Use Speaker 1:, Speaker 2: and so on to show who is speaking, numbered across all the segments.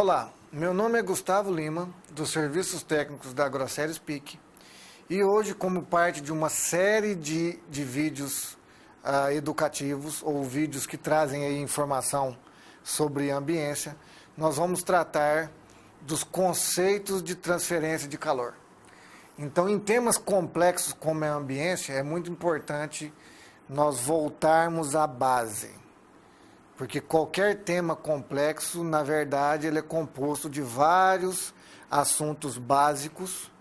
Speaker 1: Olá, meu nome é Gustavo Lima, dos Serviços Técnicos da Grosseries PIC, e hoje, como parte de uma série de vídeos educativos, ou vídeos que trazem aí informação sobre ambiência, nós vamos tratar dos conceitos de transferência de calor. Então, em temas complexos como a ambiência, é muito importante nós voltarmos à base. Porque qualquer tema complexo, na verdade, ele é composto de vários assuntos básicos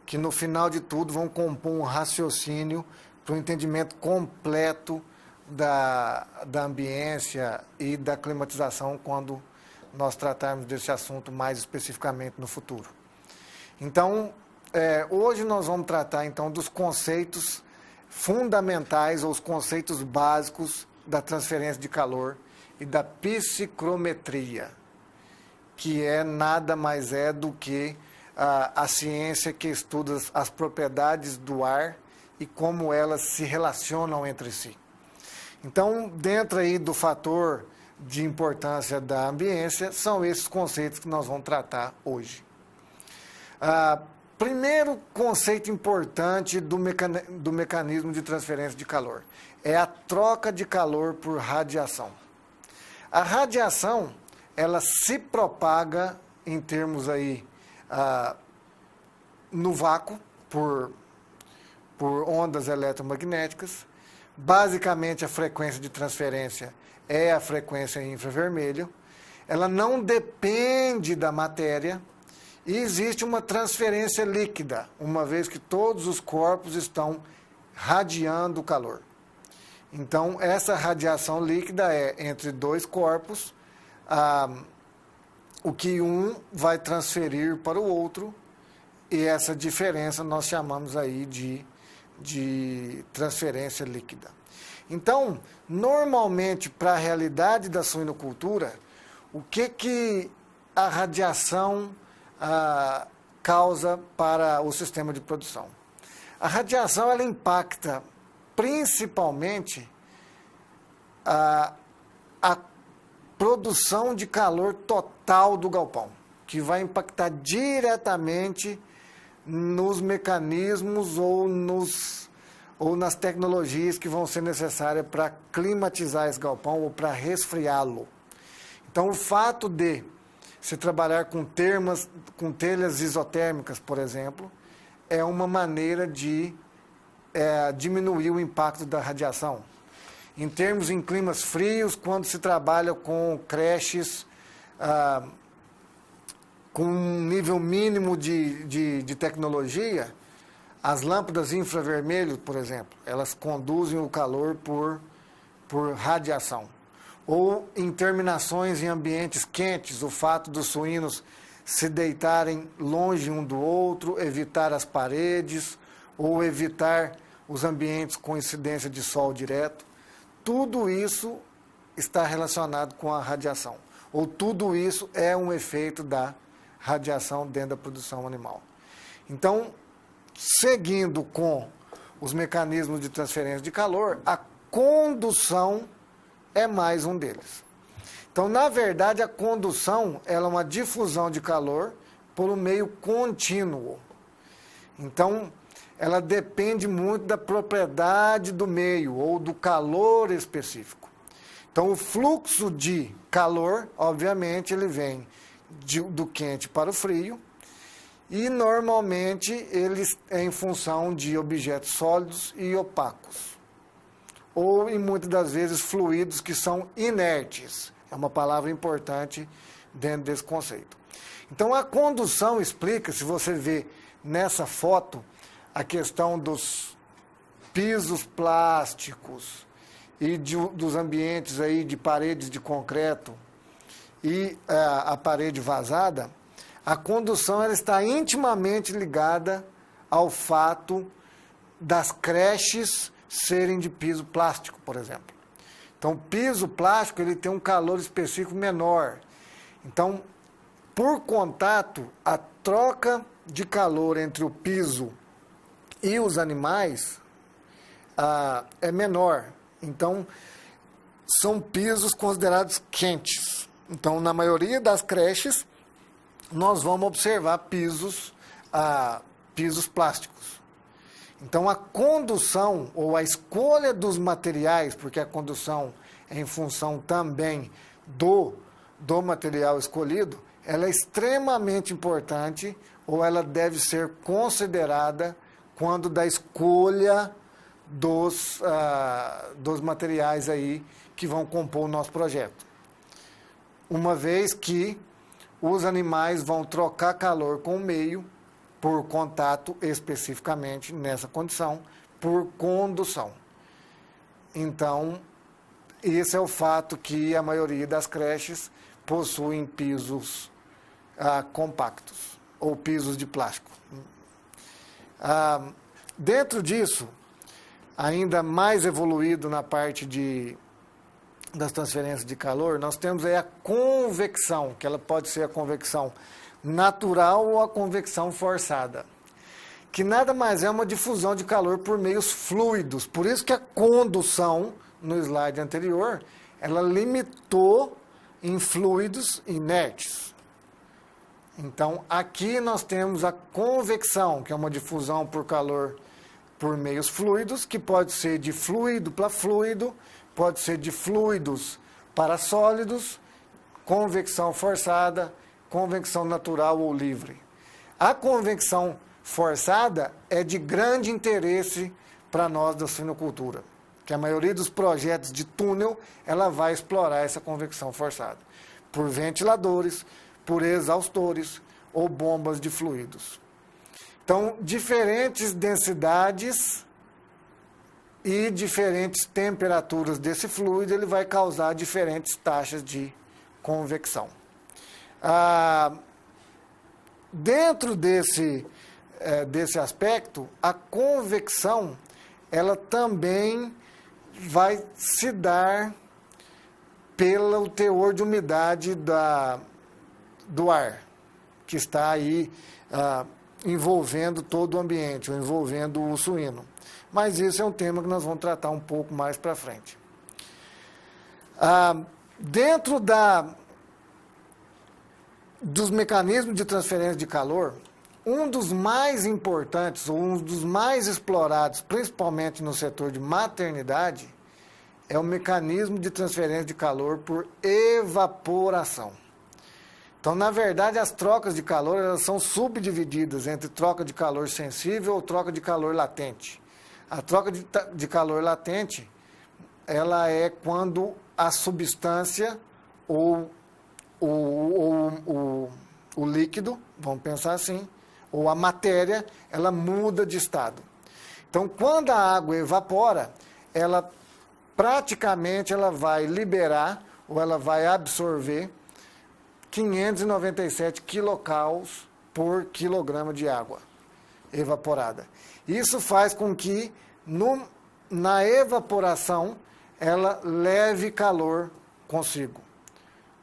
Speaker 1: que, no final de tudo, vão compor um raciocínio para o entendimento completo da ambiência e da climatização quando nós tratarmos desse assunto mais especificamente no futuro. Então, hoje nós vamos tratar então dos conceitos fundamentais ou os conceitos básicos da transferência de calor e da psicrometria, que nada mais é do que a ciência que estuda as propriedades do ar e como elas se relacionam entre si. Então, dentro aí do fator de importância da ambiência, são esses conceitos que nós vamos tratar hoje. Primeiro conceito importante do mecanismo de transferência de calor é a troca de calor por radiação. A radiação, ela se propaga em termos aí no vácuo por ondas eletromagnéticas. Basicamente, a frequência de transferência é a frequência infravermelho. Ela não depende da matéria. E existe uma transferência líquida, uma vez que todos os corpos estão radiando o calor. Então, essa radiação líquida é entre dois corpos, o que um vai transferir para o outro, e essa diferença nós chamamos aí de transferência líquida. Então, normalmente, para a realidade da suinocultura, o que a radiação causa para o sistema de produção? A radiação ela impacta principalmente a produção de calor total do galpão, que vai impactar diretamente nos mecanismos ou nas tecnologias que vão ser necessárias para climatizar esse galpão ou para resfriá-lo. Então, o fato de se trabalhar com telhas isotérmicas, por exemplo, é uma maneira de diminuir o impacto da radiação. Em climas frios, quando se trabalha com creches com um nível mínimo de tecnologia, as lâmpadas infravermelho, por exemplo, elas conduzem o calor por radiação. Ou em terminações em ambientes quentes, o fato dos suínos se deitarem longe um do outro, evitar as paredes, ou evitar os ambientes com incidência de sol direto, tudo isso está relacionado com a radiação. Ou tudo isso é um efeito da radiação dentro da produção animal. Então, seguindo com os mecanismos de transferência de calor, a condução é mais um deles. Então, na verdade, a condução ela é uma difusão de calor por um meio contínuo. Então, ela depende muito da propriedade do meio ou do calor específico. Então, o fluxo de calor, obviamente, ele vem do quente para o frio e, normalmente, ele é em função de objetos sólidos e opacos. Ou, e muitas das vezes, fluidos que são inertes. É uma palavra importante dentro desse conceito. Então, a condução explica, se você vê nessa foto, a questão dos pisos plásticos e dos ambientes aí de paredes de concreto e a parede vazada, a condução ela está intimamente ligada ao fato das creches serem de piso plástico, por exemplo. Então, o piso plástico ele tem um calor específico menor. Então, por contato, a troca de calor entre o piso e os animais é menor. Então, são pisos considerados quentes. Então, na maioria das creches, nós vamos observar pisos plásticos. Então, a condução ou a escolha dos materiais, porque a condução é em função também do material escolhido, ela é extremamente importante ou ela deve ser considerada quando da escolha dos materiais aí que vão compor o nosso projeto. Uma vez que os animais vão trocar calor com o meio, por contato especificamente nessa condição, por condução. Então, esse é o fato que a maioria das creches possuem pisos compactos ou pisos de plástico. Dentro disso, ainda mais evoluído na parte das transferências de calor, nós temos aí a convecção, que ela pode ser a convecção natural ou a convecção forçada, que nada mais é uma difusão de calor por meios fluidos. Por isso que a condução, no slide anterior, ela limitou em fluidos inertes. Então, aqui nós temos a convecção, que é uma difusão por calor por meios fluidos, que pode ser de fluido para fluido, pode ser de fluidos para sólidos, convecção forçada, convecção natural ou livre. A convecção forçada é de grande interesse para nós da suinocultura, que a maioria dos projetos de túnel, ela vai explorar essa convecção forçada, por ventiladores, por exaustores ou bombas de fluidos. Então, diferentes densidades e diferentes temperaturas desse fluido, ele vai causar diferentes taxas de convecção. Dentro desse aspecto, a convecção, ela também vai se dar pelo teor de umidade do ar, que está aí envolvendo todo o ambiente, ou envolvendo o suíno. Mas isso é um tema que nós vamos tratar um pouco mais para frente. Dentro dos mecanismos de transferência de calor, um dos mais importantes, ou um dos mais explorados, principalmente no setor de maternidade, é o mecanismo de transferência de calor por evaporação. Então, na verdade, as trocas de calor, elas são subdivididas entre troca de calor sensível ou troca de calor latente. A troca de calor latente, ela é quando a substância ou o líquido, vamos pensar assim, ou a matéria, ela muda de estado. Então, quando a água evapora, ela praticamente ela vai liberar, ou ela vai absorver 597 quilocauls por quilograma de água evaporada. Isso faz com que, na evaporação, ela leve calor consigo.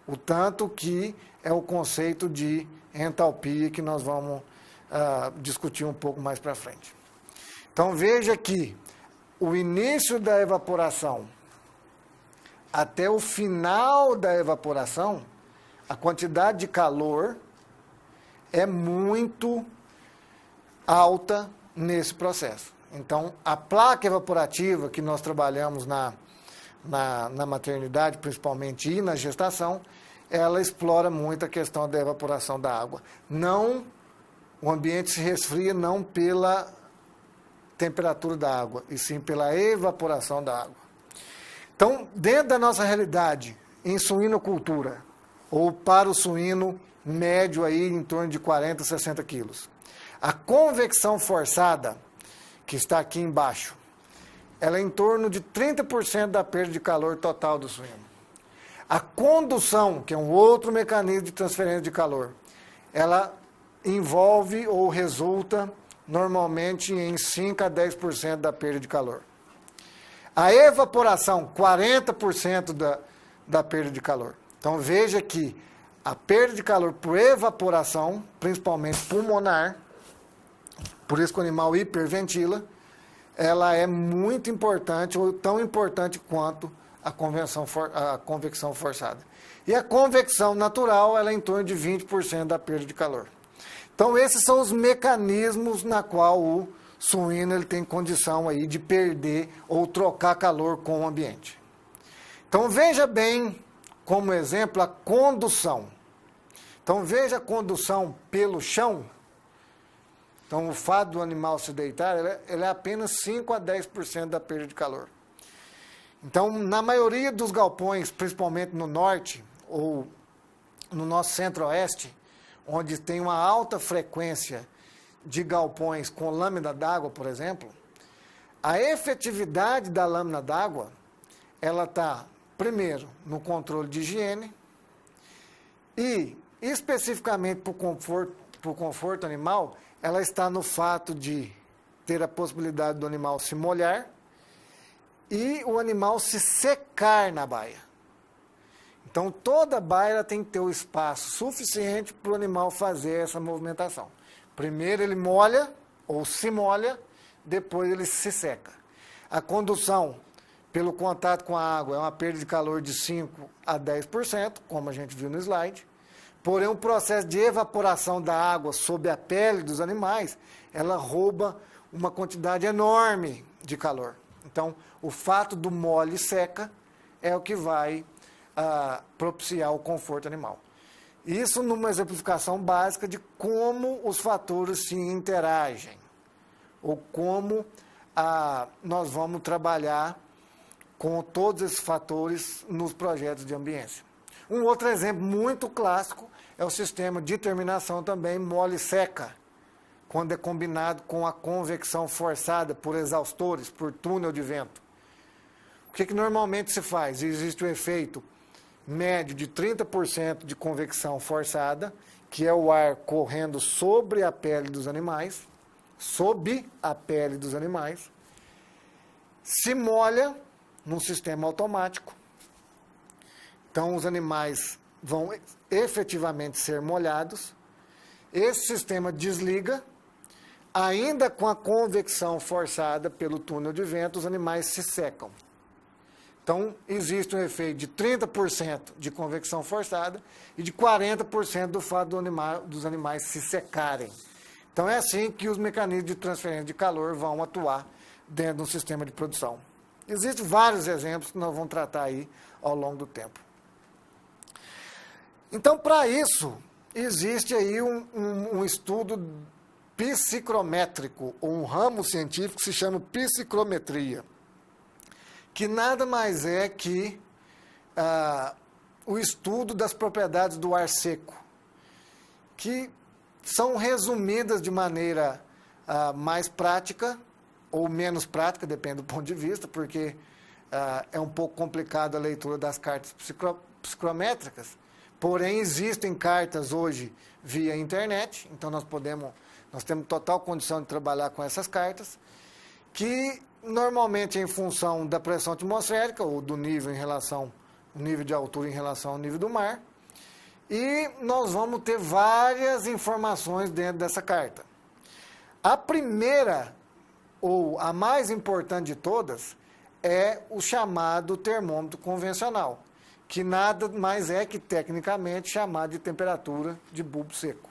Speaker 1: O tanto que é o conceito de entalpia que nós vamos discutir um pouco mais para frente. Então, veja que o início da evaporação até o final da evaporação, a quantidade de calor é muito alta nesse processo. Então, a placa evaporativa que nós trabalhamos na maternidade, principalmente, e na gestação, ela explora muito a questão da evaporação da água. O ambiente se resfria não pela temperatura da água, e sim pela evaporação da água. Então, dentro da nossa realidade, em suinocultura, ou para o suíno médio aí em torno de 40, 60 quilos, a convecção forçada, que está aqui embaixo, ela é em torno de 30% da perda de calor total do suíno. A condução, que é um outro mecanismo de transferência de calor, ela envolve ou resulta normalmente em 5 a 10% da perda de calor. A evaporação, 40% da perda de calor. Então veja que a perda de calor por evaporação, principalmente pulmonar, por isso que o animal hiperventila, ela é muito importante, ou tão importante quanto a convecção forçada. E a convecção natural, ela é em torno de 20% da perda de calor. Então, esses são os mecanismos na qual o suíno ele tem condição aí de perder ou trocar calor com o ambiente. Então, veja bem, como exemplo, a condução. Então, veja a condução pelo chão. Então, o fato do animal se deitar, ele é apenas 5 a 10% da perda de calor. Então, na maioria dos galpões, principalmente no norte ou no nosso centro-oeste, onde tem uma alta frequência de galpões com lâmina d'água, por exemplo, a efetividade da lâmina d'água, ela está, primeiro, no controle de higiene e, especificamente para o conforto animal, ela está no fato de ter a possibilidade do animal se molhar e o animal se secar na baia. Então, toda baia tem que ter o espaço suficiente para o animal fazer essa movimentação. Primeiro ele molha, ou se molha, depois ele se seca. A condução, pelo contato com a água, é uma perda de calor de 5 a 10%, como a gente viu no slide. Porém, o processo de evaporação da água sob a pele dos animais, ela rouba uma quantidade enorme de calor. Então, o fato do mole seca é o que vai propiciar o conforto animal. Isso numa exemplificação básica de como os fatores se interagem, ou como nós vamos trabalhar com todos esses fatores nos projetos de ambiência. Um outro exemplo muito clássico é o sistema de terminação também mole-seca, quando é combinado com a convecção forçada por exaustores, por túnel de vento. O que normalmente se faz? Existe o efeito médio de 30% de convecção forçada, que é o ar correndo sobre a pele dos animais, sob a pele dos animais, se molha num sistema automático. Então, os animais vão efetivamente ser molhados. Esse sistema desliga, ainda com a convecção forçada pelo túnel de vento, os animais se secam. Então, existe um efeito de 30% de convecção forçada e de 40% do fato dos animais se secarem. Então, é assim que os mecanismos de transferência de calor vão atuar dentro de um sistema de produção. Existem vários exemplos que nós vamos tratar aí ao longo do tempo. Então, para isso, existe aí um estudo psicrométrico, ou um ramo científico que se chama psicrometria, que nada mais é que o estudo das propriedades do ar seco, que são resumidas de maneira mais prática ou menos prática, depende do ponto de vista, porque é um pouco complicado a leitura das cartas psicométricas, porém existem cartas hoje via internet, então nós temos total condição de trabalhar com essas cartas, que normalmente é em função da pressão atmosférica ou do nível nível de altura em relação ao nível do mar, e nós vamos ter várias informações dentro dessa carta. A primeira, ou a mais importante de todas, é o chamado termômetro convencional, que nada mais é que tecnicamente chamado de temperatura de bulbo seco.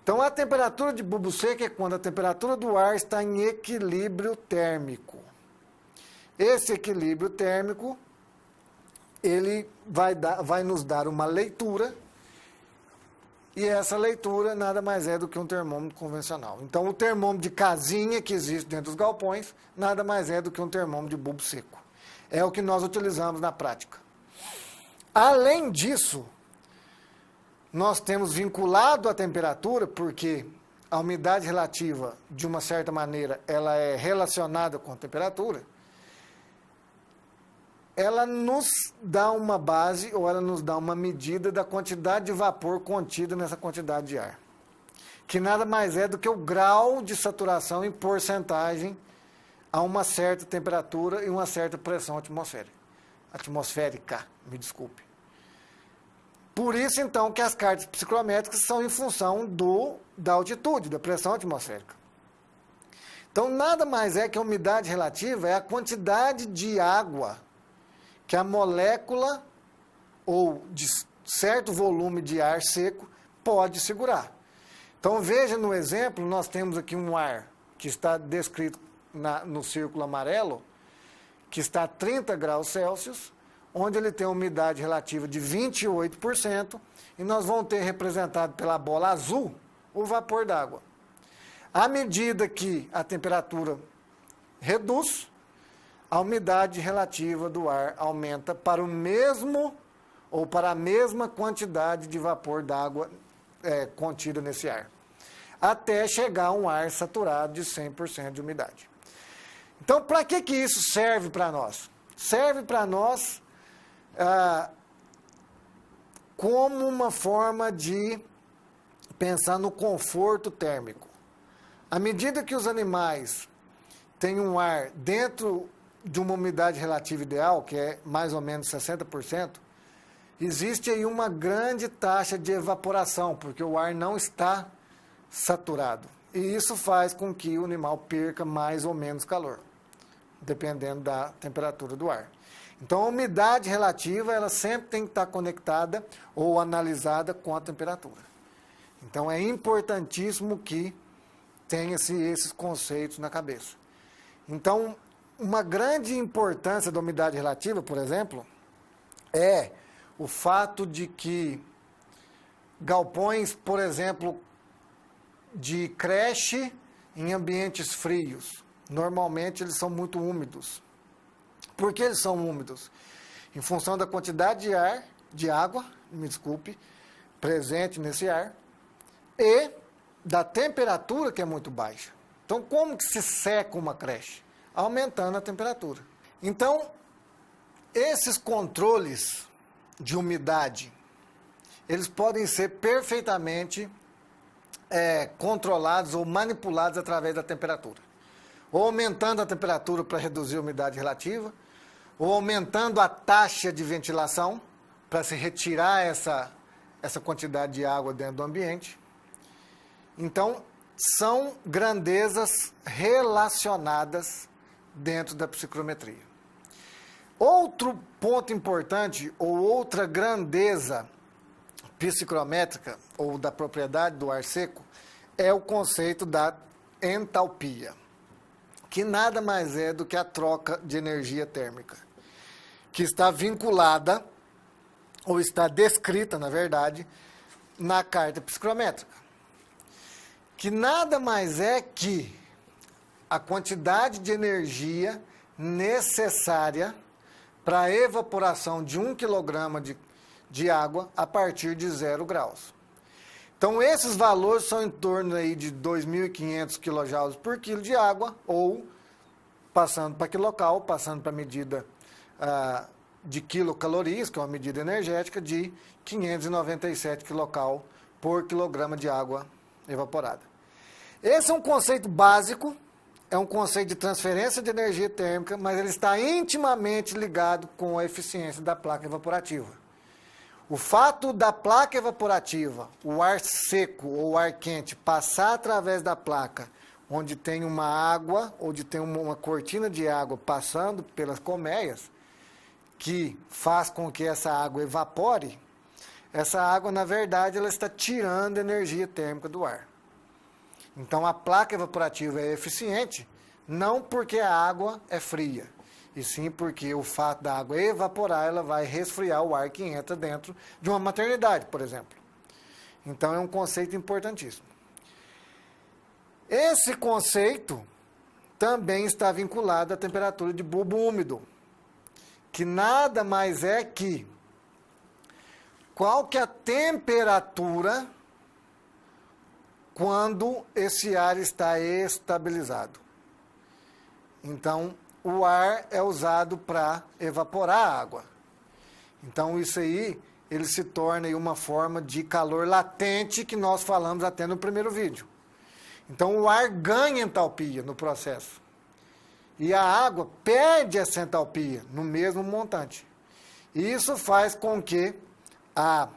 Speaker 1: Então, a temperatura de bulbo seco é quando a temperatura do ar está em equilíbrio térmico. Esse equilíbrio térmico, ele vai nos dar uma leitura, e essa leitura nada mais é do que um termômetro convencional. Então, o termômetro de casinha que existe dentro dos galpões, nada mais é do que um termômetro de bulbo seco. É o que nós utilizamos na prática. Além disso, nós temos vinculado a temperatura, porque a umidade relativa, de uma certa maneira, ela é relacionada com a temperatura, ela nos dá uma base, ou ela nos dá uma medida da quantidade de vapor contida nessa quantidade de ar, que nada mais é do que o grau de saturação em porcentagem a uma certa temperatura e uma certa pressão atmosférica, me desculpe. Por isso, então, que as cartas psicométricas são em função da altitude, da pressão atmosférica. Então, nada mais é que a umidade relativa é a quantidade de água que a molécula ou de certo volume de ar seco pode segurar. Então veja no exemplo, nós temos aqui um ar que está descrito no círculo amarelo, que está a 30 graus Celsius, onde ele tem uma umidade relativa de 28%, e nós vamos ter representado pela bola azul o vapor d'água. À medida que a temperatura reduz, a umidade relativa do ar aumenta para o mesmo ou para a mesma quantidade de vapor d'água contida nesse ar, até chegar a um ar saturado de 100% de umidade. Então, para que isso serve para nós? Serve para nós como uma forma de pensar no conforto térmico. À medida que os animais têm um ar dentro de uma umidade relativa ideal, que é mais ou menos 60%, existe aí uma grande taxa de evaporação, porque o ar não está saturado. E isso faz com que o animal perca mais ou menos calor, dependendo da temperatura do ar. Então, a umidade relativa, ela sempre tem que estar conectada ou analisada com a temperatura. Então, é importantíssimo que tenha-se esses conceitos na cabeça. Então, uma grande importância da umidade relativa, por exemplo, é o fato de que galpões, por exemplo, de creche em ambientes frios, normalmente eles são muito úmidos. Por que eles são úmidos? Em função da quantidade de água, presente nesse ar, e da temperatura que é muito baixa. Então, como que se seca uma creche? Aumentando a temperatura. Então, esses controles de umidade, eles podem ser perfeitamente controlados ou manipulados através da temperatura. Ou aumentando a temperatura para reduzir a umidade relativa, ou aumentando a taxa de ventilação para se retirar essa quantidade de água dentro do ambiente. Então, são grandezas relacionadas dentro da psicometria. Outro ponto importante, ou outra grandeza psicrométrica, ou da propriedade do ar seco, é o conceito da entalpia, que nada mais é do que a troca de energia térmica, que está vinculada, ou está descrita, na verdade, na carta psicrométrica, que nada mais é que a quantidade de energia necessária para a evaporação de 1 quilograma de água a partir de 0 graus. Então, esses valores são em torno aí de 2.500 kJ por quilo de água, ou, passando para quilocal, passando para a medida de quilocalorias, que é uma medida energética, de 597 kcal por quilograma de água evaporada. Esse é um conceito básico, é um conceito de transferência de energia térmica, mas ele está intimamente ligado com a eficiência da placa evaporativa. O fato da placa evaporativa, o ar seco ou o ar quente, passar através da placa, onde tem uma água, onde tem uma cortina de água passando pelas colmeias, que faz com que essa água evapore, essa água, na verdade, ela está tirando energia térmica do ar. Então, a placa evaporativa é eficiente, não porque a água é fria, e sim porque o fato da água evaporar, ela vai resfriar o ar que entra dentro de uma maternidade, por exemplo. Então, é um conceito importantíssimo. Esse conceito também está vinculado à temperatura de bulbo úmido, que nada mais é que qual que é a temperatura quando esse ar está estabilizado. Então, o ar é usado para evaporar a água. Então, isso aí, ele se torna aí uma forma de calor latente que nós falamos até no primeiro vídeo. Então, o ar ganha entalpia no processo. E a água perde essa entalpia no mesmo montante. E isso faz com que a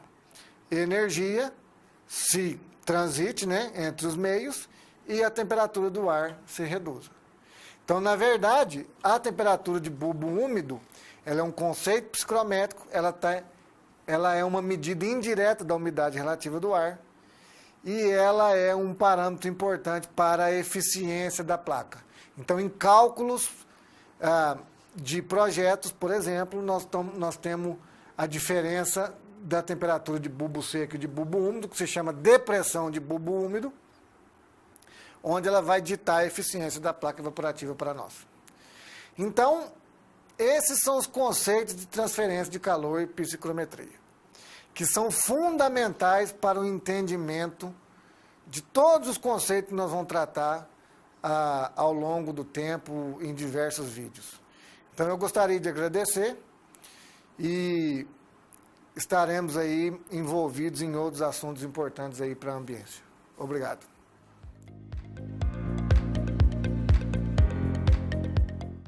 Speaker 1: energia se transite, entre os meios e a temperatura do ar se reduza. Então, na verdade, a temperatura de bulbo úmido, ela é um conceito psicrométrico, ela é uma medida indireta da umidade relativa do ar e ela é um parâmetro importante para a eficiência da placa. Então, em cálculos de projetos, por exemplo, nós temos a diferença da temperatura de bulbo seco e de bulbo úmido, que se chama depressão de bulbo úmido, onde ela vai ditar a eficiência da placa evaporativa para nós. Então, esses são os conceitos de transferência de calor e psicrometria, que são fundamentais para o entendimento de todos os conceitos que nós vamos tratar ao longo do tempo em diversos vídeos. Então, eu gostaria de agradecer e estaremos aí envolvidos em outros assuntos importantes aí para a ambiência. Obrigado.